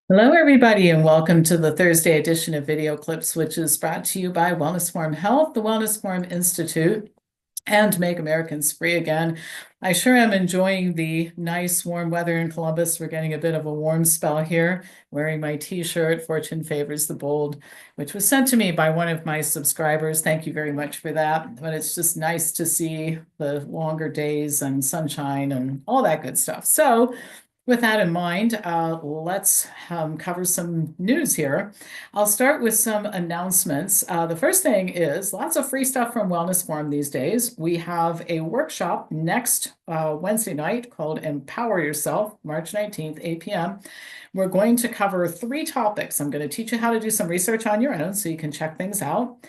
Hello, everybody, and welcome to the Thursday edition of Video Clips, which is brought to you by Wellness Forum Health, the Wellness Forum Institute, and Make Americans Free Again. I sure am enjoying the nice warm weather in Columbus. We're getting a bit of a warm spell here. Wearing my t-shirt, Fortune Favors the Bold, which was sent to me by one of my subscribers. Thank you very much for that. But it's just nice to see the longer days and sunshine and all that good stuff. So with that in mind, let's cover some news here. I'll start with some announcements. The first thing is lots of free stuff from Wellness Forum these days. We have a workshop next Wednesday night called Empower Yourself, March 19th, 8 p.m. We're going to cover 3 topics. I'm going to teach you how to do some research on your own so you can check things out.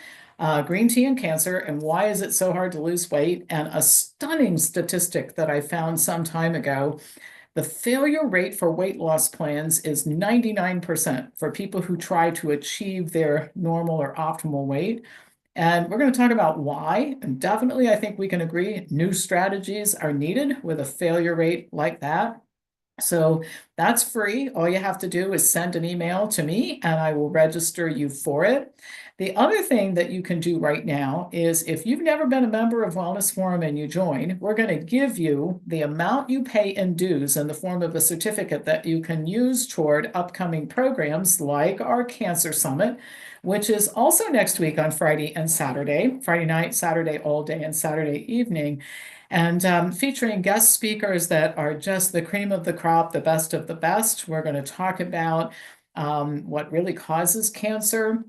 Green tea and cancer, and why is it so hard to lose weight? And a stunning statistic that I found some time ago. The failure rate for weight loss plans is 99% for people who try to achieve their normal or optimal weight. And we're going to talk about why. And definitely, I think we can agree new strategies are needed with a failure rate like that. So that's free. All you have to do is send an email to me and I will register you for it. The other thing that you can do right now is if you've never been a member of Wellness Forum and you join, we're going to give you the amount you pay in dues in the form of a certificate that you can use toward upcoming programs like our Cancer Summit, which is also next week on Friday and Saturday, Friday night, Saturday all day, and Saturday evening. And featuring guest speakers that are just the cream of the crop, the best of the best. We're going to talk about what really causes cancer,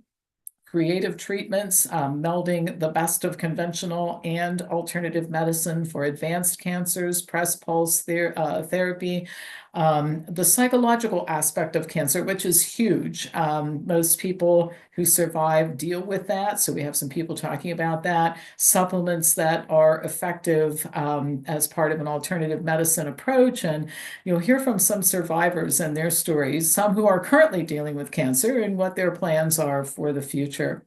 creative treatments, melding the best of conventional and alternative medicine for advanced cancers, press pulse therapy, the psychological aspect of cancer, which is huge. Most people who survive deal with that. So we have some people talking about that. Supplements that are effective as part of an alternative medicine approach. And you'll hear from some survivors and their stories, some who are currently dealing with cancer and what their plans are for the future.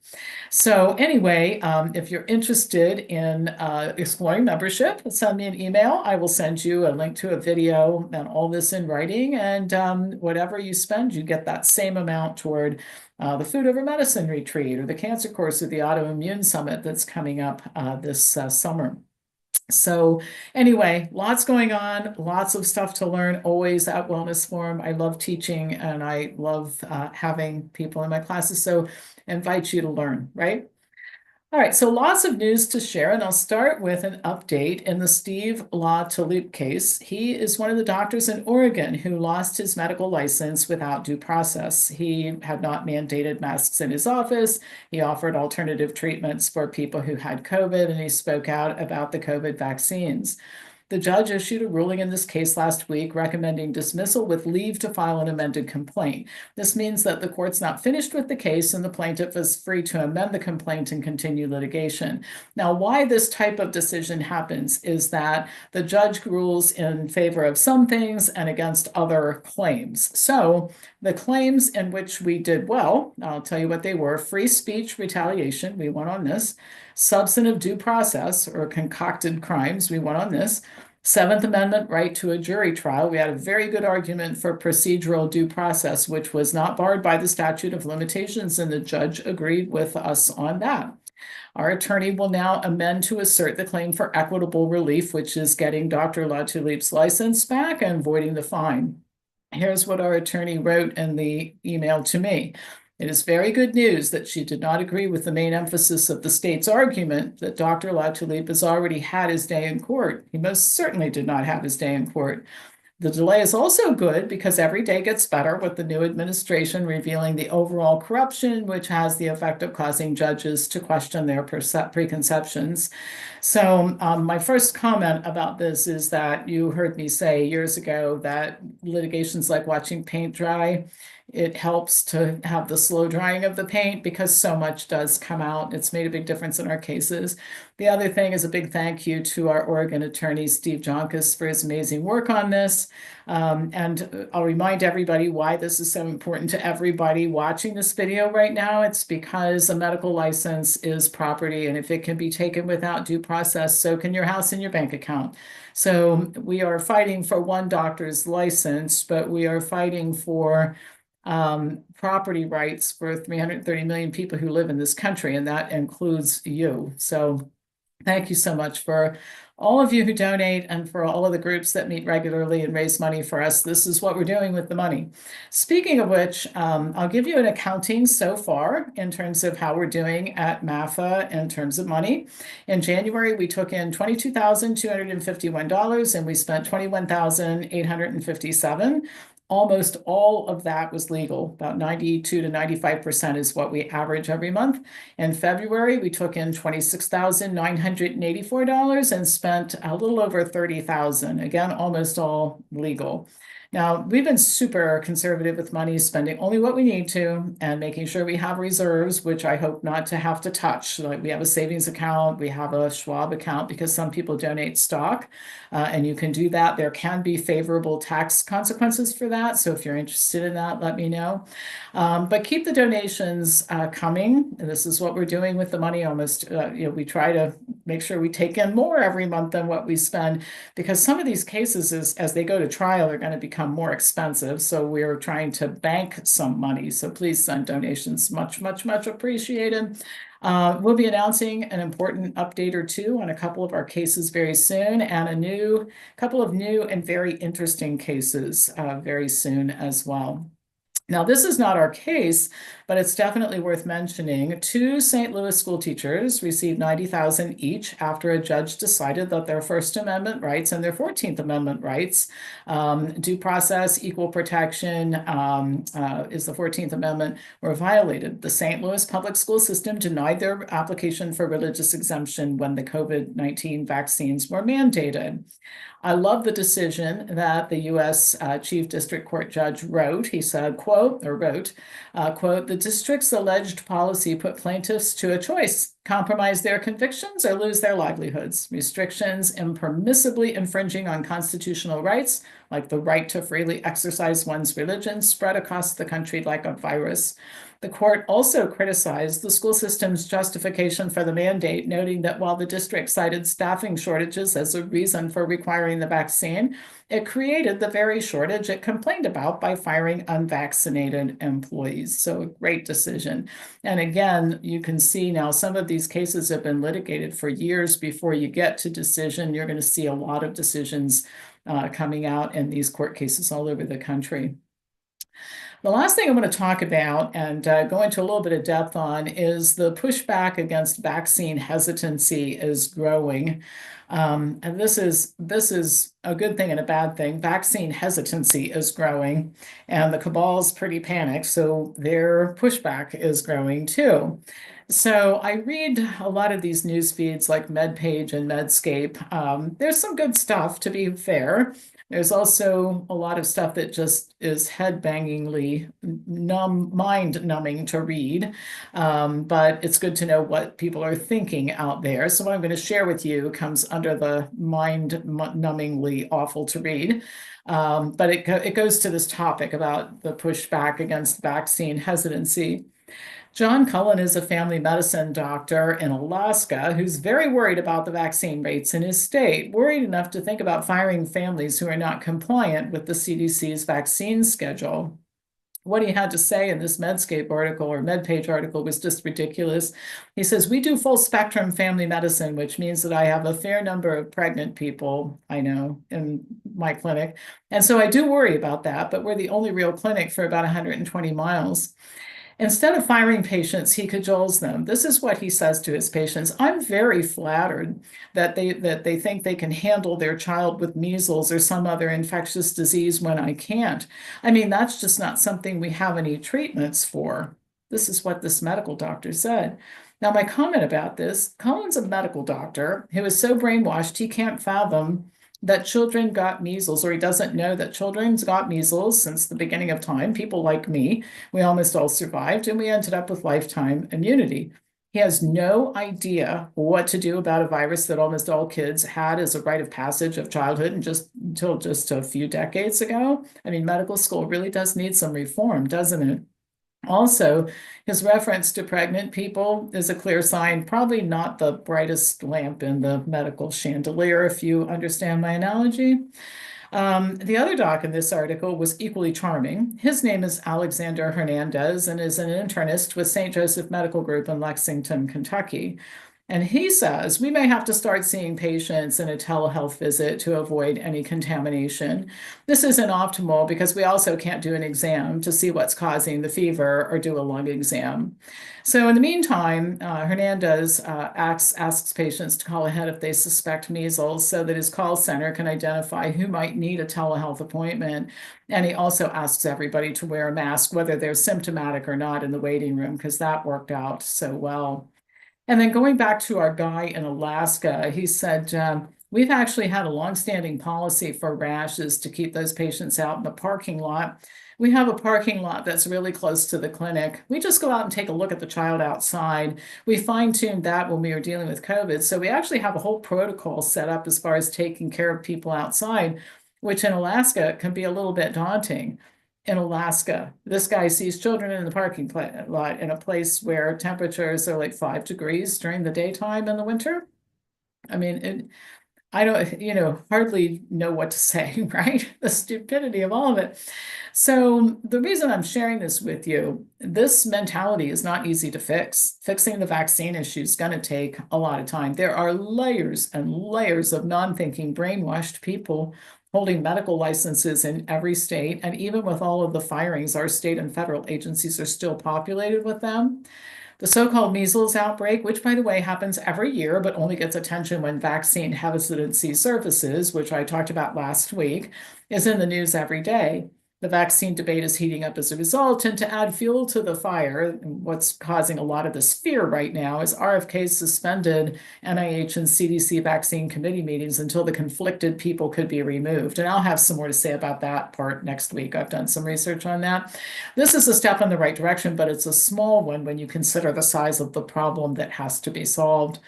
So anyway, if you're interested in exploring membership, send me an email. I will send you a link to a video and all this in writing. And whatever you spend, you get that same amount toward the Food Over Medicine Retreat or the Cancer Course or the Autoimmune Summit that's coming up this summer. So anyway, lots going on, lots of stuff to learn always at Wellness Forum. I love teaching and I love having people in my classes. So I invite you to learn, right? All right, so lots of news to share, and I'll start with an update in the Steve La Tulipe case. He is one of the doctors in Oregon who lost his medical license without due process. He had not mandated masks in his office. He offered alternative treatments for people who had COVID, and he spoke out about the COVID vaccines. The judge issued a ruling in this case last week recommending dismissal with leave to file an amended complaint. This means that the court's not finished with the case and the plaintiff is free to amend the complaint and continue litigation. Now, why this type of decision happens is that the judge rules in favor of some things and against other claims. So the claims in which we did well, I'll tell you what they were: free speech retaliation, we won on this; substantive due process or concocted crimes, we won on this; Seventh Amendment right to a jury trial. We had a very good argument for procedural due process, which was not barred by the statute of limitations, and the judge agreed with us on that. Our attorney will now amend to assert the claim for equitable relief, which is getting Dr. La Tulipe's license back and voiding the fine. Here's what our attorney wrote in the email to me. It is very good news that she did not agree with the main emphasis of the state's argument that Dr. La Tulipe has already had his day in court. He most certainly did not have his day in court. The delay is also good because every day gets better with the new administration revealing the overall corruption, which has the effect of causing judges to question their preconceptions. So my first comment about this is that you heard me say years ago that litigation's like watching paint dry. It helps to have the slow drying of the paint because so much does come out. It's made a big difference in our cases. The other thing is a big thank you to our Oregon attorney, Steve Jonkis, for his amazing work on this. And I'll remind everybody why this is so important to everybody watching this video right now. It's because a medical license is property, and if it can be taken without due process, so can your house and your bank account. So we are fighting for one doctor's license, but we are fighting for property rights for 330 million people who live in this country, and that includes you. So thank you so much for all of you who donate and for all of the groups that meet regularly and raise money for us. This is what we're doing with the money. Speaking of which, I'll give you an accounting so far in terms of how we're doing at MAFA in terms of money. In January, we took in $22,251 and we spent $21,857. Almost all of that was legal. About 92 to 95% is what we average every month. In February, we took in $26,984 and spent a little over $30,000. Again, almost all legal. Now, we've been super conservative with money, spending only what we need to and making sure we have reserves, which I hope not to have to touch. Like we have a savings account, we have a Schwab account because some people donate stock, and you can do that. There can be favorable tax consequences for that. So if you're interested in that, let me know. But keep the donations coming. And this is what we're doing with the money almost. We try to make sure we take in more every month than what we spend, because some of these cases, as they go to trial, are going to become more expensive. So we're trying to bank some money. So please send donations. Much, much, much appreciated. We'll be announcing an important update or two on a couple of our cases very soon, and a couple of new and very interesting cases very soon as well. Now, this is not our case, but it's definitely worth mentioning. Two St. Louis school teachers received $90,000 each after a judge decided that their First Amendment rights and their 14th Amendment rights, due process, equal protection is the 14th Amendment, were violated. The St. Louis public school system denied their application for religious exemption when the COVID-19 vaccines were mandated. I love the decision that the U.S. Chief District Court Judge wrote. He said, quote, the district's alleged policy put plaintiffs to a choice: compromise their convictions or lose their livelihoods. Restrictions impermissibly infringing on constitutional rights, like the right to freely exercise one's religion, spread across the country like a virus. The court also criticized the school system's justification for the mandate, noting that while the district cited staffing shortages as a reason for requiring the vaccine, it created the very shortage it complained about by firing unvaccinated employees. So a great decision. And again, you can see now some of these cases have been litigated for years before you get to decision. You're going to see a lot of decisions coming out in these court cases all over the country. The last thing I want to talk about and go into a little bit of depth on is the pushback against vaccine hesitancy is growing. And this is a good thing and a bad thing. Vaccine hesitancy is growing, and the cabal's pretty panicked, so their pushback is growing too. So I read a lot of these news feeds like MedPage and Medscape. There's some good stuff, to be fair. There's also a lot of stuff that just is head-bangingly mind-numbing to read, but it's good to know what people are thinking out there. So what I'm going to share with you comes under the mind-numbingly awful to read, but it goes to this topic about the pushback against vaccine hesitancy. John Cullen is a family medicine doctor in Alaska who's very worried about the vaccine rates in his state, worried enough to think about firing families who are not compliant with the CDC's vaccine schedule. What he had to say in this Medscape article or MedPage article was just ridiculous. He says, we do full spectrum family medicine, which means that I have a fair number of pregnant people, I know, in my clinic. And so I do worry about that, but we're the only real clinic for about 120 miles. Instead of firing patients, he cajoles them. This is what he says to his patients. I'm very flattered that they think they can handle their child with measles or some other infectious disease when I can't. I mean, that's just not something we have any treatments for. This is what this medical doctor said. Now, my comment about this, Colin's a medical doctor who is so brainwashed he can't fathom that children got measles, or he doesn't know that children's got measles since the beginning of time. People like me, we almost all survived, and we ended up with lifetime immunity. He has no idea what to do about a virus that almost all kids had as a rite of passage of childhood and until just a few decades ago. I mean, medical school really does need some reform, doesn't it? Also, his reference to pregnant people is a clear sign, probably not the brightest lamp in the medical chandelier, if you understand my analogy. The other doc in this article was equally charming. His name is Alexander Hernandez and is an internist with St. Joseph Medical Group in Lexington, Kentucky. And he says we may have to start seeing patients in a telehealth visit to avoid any contamination. This isn't optimal because we also can't do an exam to see what's causing the fever or do a lung exam. So in the meantime, Hernandez asks patients to call ahead if they suspect measles so that his call center can identify who might need a telehealth appointment. And he also asks everybody to wear a mask, whether they're symptomatic or not in the waiting room, because that worked out so well. And then going back to our guy in Alaska, he said, we've actually had a longstanding policy for rashes to keep those patients out in the parking lot. We have a parking lot that's really close to the clinic. We just go out and take a look at the child outside. We fine-tuned that when we were dealing with COVID. So we actually have a whole protocol set up as far as taking care of people outside, which in Alaska can be a little bit daunting. In Alaska, this guy sees children in the parking lot in a place where temperatures are like 5 degrees during the daytime in the winter. I mean, I don't, hardly know what to say, right? The stupidity of all of it. So the reason I'm sharing this with you, this mentality is not easy to fix. Fixing the vaccine issue is going to take a lot of time. There are layers and layers of non-thinking, brainwashed people holding medical licenses in every state. And even with all of the firings, our state and federal agencies are still populated with them. The so-called measles outbreak, which by the way happens every year, but only gets attention when vaccine hesitancy surfaces, which I talked about last week, is in the news every day. The vaccine debate is heating up as a result, and to add fuel to the fire, what's causing a lot of this fear right now is RFK suspended NIH and CDC vaccine committee meetings until the conflicted people could be removed. And I'll have some more to say about that part next week. I've done some research on that. This is a step in the right direction, but it's a small one when you consider the size of the problem that has to be solved.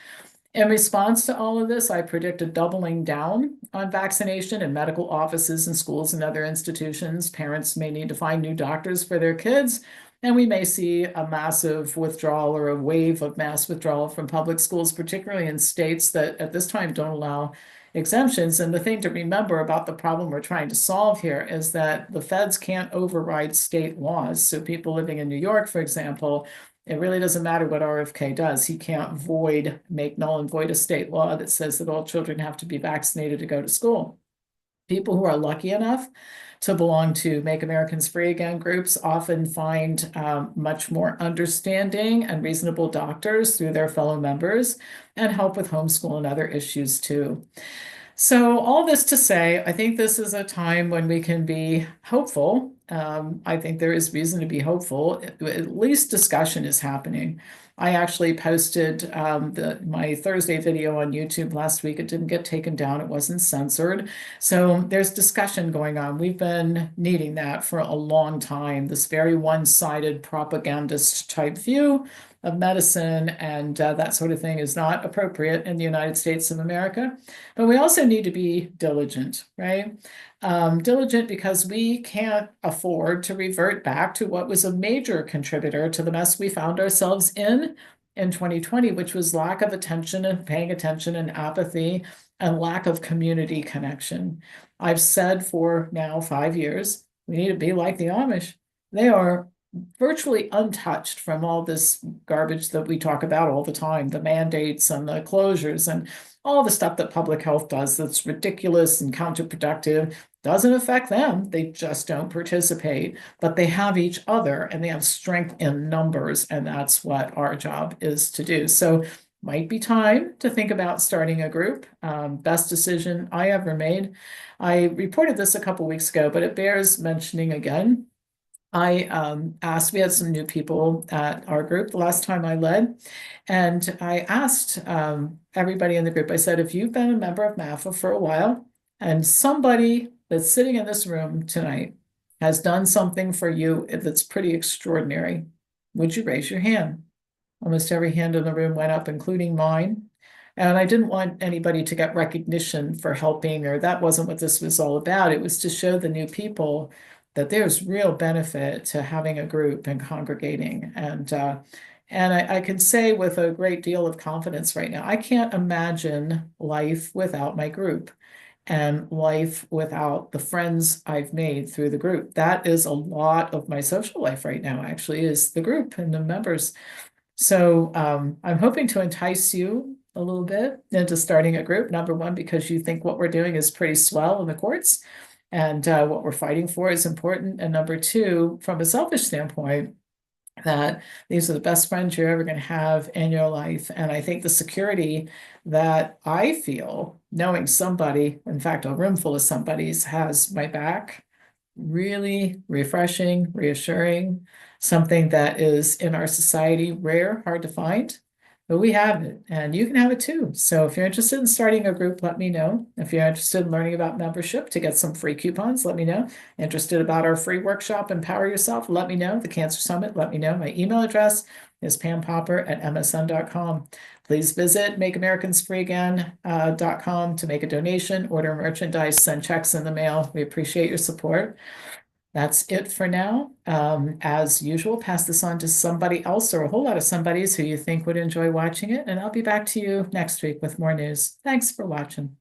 In response to all of this, I predict a doubling down on vaccination in medical offices and schools and other institutions. Parents may need to find new doctors for their kids, and we may see a massive withdrawal or a wave of mass withdrawal from public schools, particularly in states that at this time don't allow exemptions. And the thing to remember about the problem we're trying to solve here is that the feds can't override state laws. So people living in New York, for example, it really doesn't matter what RFK does. He can't make null and void a state law that says that all children have to be vaccinated to go to school. People who are lucky enough to belong to Make Americans Free Again groups often find much more understanding and reasonable doctors through their fellow members and help with homeschool and other issues too. So all this to say, I think this is a time when we can be hopeful. I think there is reason to be hopeful. At least discussion is happening. I actually posted my Thursday video on YouTube last week. It didn't get taken down. It wasn't censored. So there's discussion going on. We've been needing that for a long time, this very one-sided propagandist type view of medicine and that sort of thing is not appropriate in the United States of America. But we also need to be diligent, right? Diligent because we can't afford to revert back to what was a major contributor to the mess we found ourselves in 2020, which was lack of attention and paying attention and apathy and lack of community connection. I've said for now 5 years, we need to be like the Amish. They are virtually untouched from all this garbage that we talk about all the time, the mandates and the closures and all the stuff that public health does that's ridiculous and counterproductive. Doesn't affect them. They just don't participate, but they have each other and they have strength in numbers. And that's what our job is to do. So might be time to think about starting a group. Best decision I ever made. I reported this a couple weeks ago, but it bears mentioning again. I we had some new people at our group the last time I led, and I asked everybody in the group, I said, if you've been a member of MAFA for a while, and somebody that's sitting in this room tonight has done something for you that's pretty extraordinary, would you raise your hand? Almost every hand in the room went up, including mine. And I didn't want anybody to get recognition for helping, or that wasn't what this was all about. It was to show the new people that there's real benefit to having a group and congregating. And I can say with a great deal of confidence right now, I can't imagine life without my group. and life without the friends I've made through the group. That is a lot of my social life right now, actually, is the group and the members. So I'm hoping to entice you a little bit into starting a group. Number one, because you think what we're doing is pretty swell in the courts, and what we're fighting for is important. And number two, from a selfish standpoint, that these are the best friends you're ever going to have in your life. And I think the security that I feel knowing somebody, in fact, a room full of somebody's has my back, really refreshing, reassuring, something that is in our society rare, hard to find. But we have it, and you can have it too. So if you're interested in starting a group, let me know. If you're interested in learning about membership to get some free coupons, let me know. Interested about our free workshop, Empower Yourself, let me know. The Cancer Summit, let me know. My email address is pampopper@msn.com. Please visit makeamericans.freeagain.com to make a donation, order merchandise, send checks in the mail. We appreciate your support. That's it for now. As usual, pass this on to somebody else or a whole lot of somebodies who you think would enjoy watching it, and I'll be back to you next week with more news. Thanks for watching.